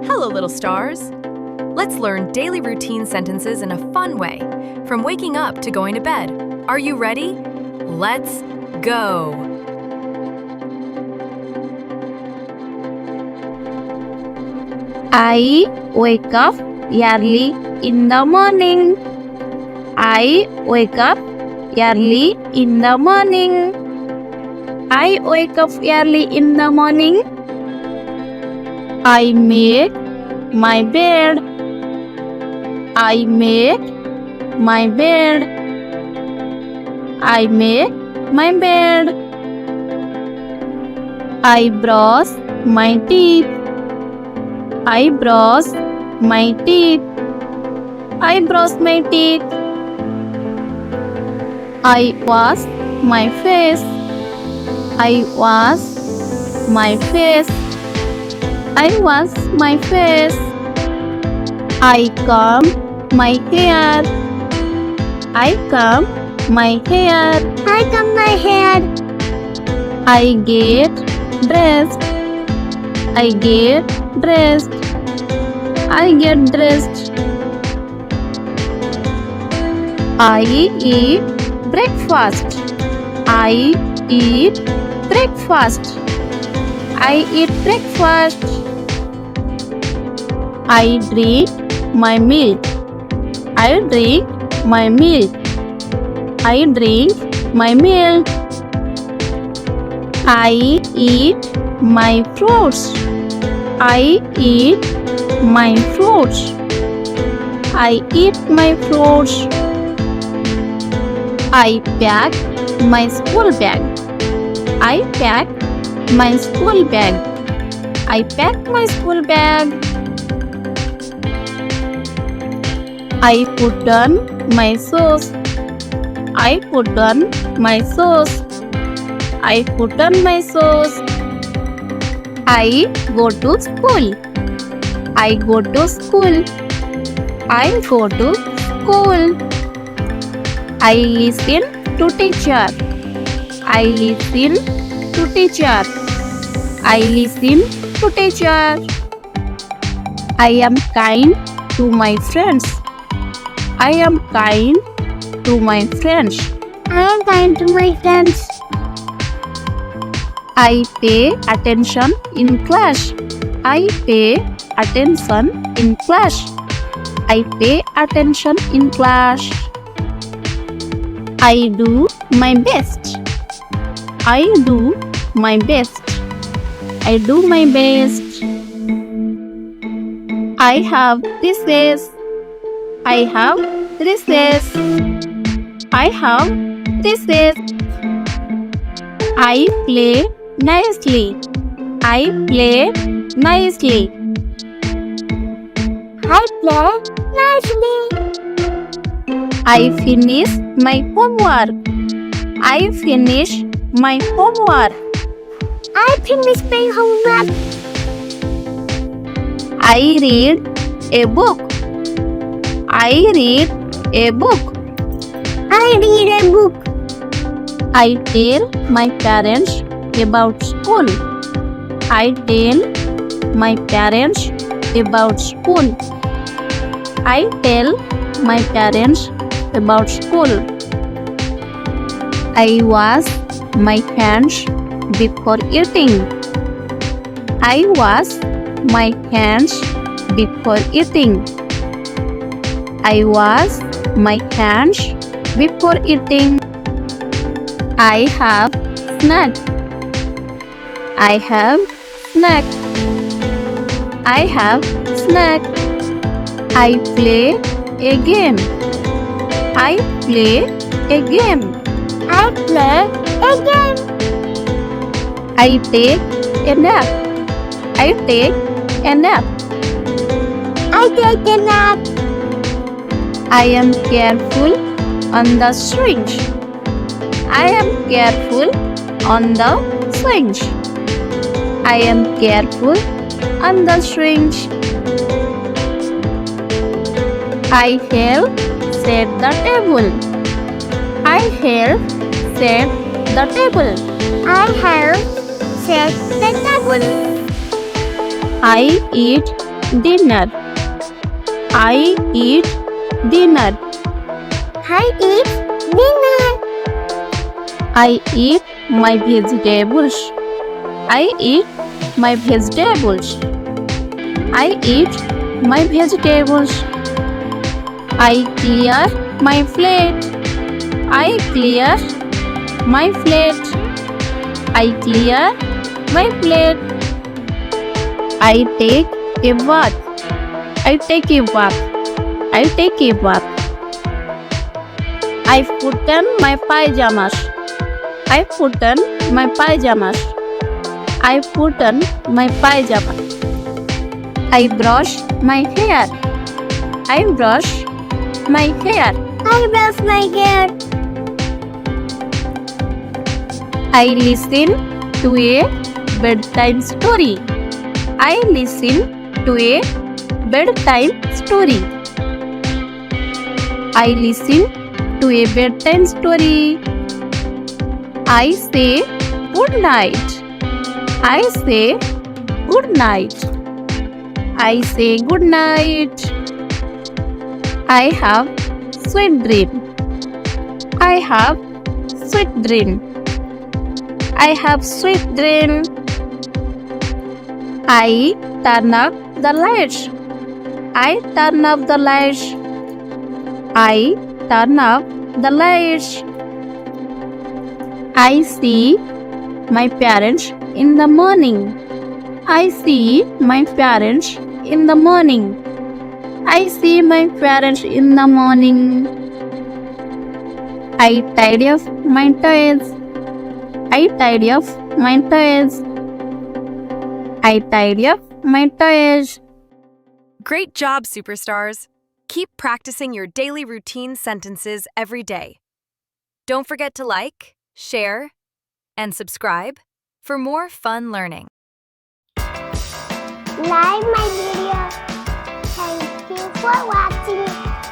Hello, little stars. Let's learn daily routine sentences in a fun way, from waking up to going to bed. Are you ready? Let's go. I wake up early in the morning. I wake up early in the morning. I wake up early in the morning. I make my bed. I make my bed. I make my bed. I brush my teeth. I brush my teeth. I brush my teeth. I wash my face. I wash my face. I wash my face. I comb my hair. I comb my hair. I comb my hair. I get dressed. I get dressed. I get dressed. I eat breakfast. I eat breakfast. I eat breakfast. I drink my milk. I drink my milk. I drink my milk. I eat my fruits. I eat my fruits. I eat my fruits. I pack my school bag. I pack my school bag. I pack my school bag. I put on my shoes. I put on my shoes. I put on my shoes. I go to school. I go to school. I go to school. I listen to teacher. I listen to teacher. I listen to teacher. I am kind to my friends. I am kind to my friends. I am kind to my friends. I pay attention in class. I pay attention in class. I pay attention in class. I do my best. I do my best. I do my best. I have recess. I have recess. I have recess. I play nicely. I play nicely. I play nicely. I finish my homework. I finish my homework. I finish my homework. I read a book. I read a book. I read a book. I tell my parents about school. I tell my parents about school. I tell my parents about school. I wash my hands before eating. I wash my hands before eating. I wash my hands before eating. I have snack. I have snack. I have snack. I play a game. I play a game. I play a game. I take a nap. I take a nap. I take a nap. I am careful on the swings. I am careful on the swings. I am careful on the swings. I help set the table. I help set the table. I help set the table. I eat dinner. I eat dinner. I eat dinner. I eat my vegetables. I eat my vegetables. I eat my vegetables. I clear my plate. I clear my plate. I clear my plate. I take a bath. I take a bath. I take a bath. I put on my pajamas. I put on my pajamas. I put on my pajamas. I brush my hair. I brush my hair. I brush my hair. I listen to a bedtime story. I listen to a bedtime story. I listen to a bedtime story. I say good night. I say good night. I say good night. I have sweet dream. I have sweet dream. I have sweet dream. I turn up the lights. I turn up the lights. I turn up the lights. I see my parents in the morning. I see my parents in the morning. I see my parents in the morning. I tidy up my toys. I tidy up my toys. I tidy up my toys. Great job, superstars! Keep practicing your daily routine sentences every day. Don't forget to like, share, and subscribe for more fun learning. Like my video. Thank you for watching.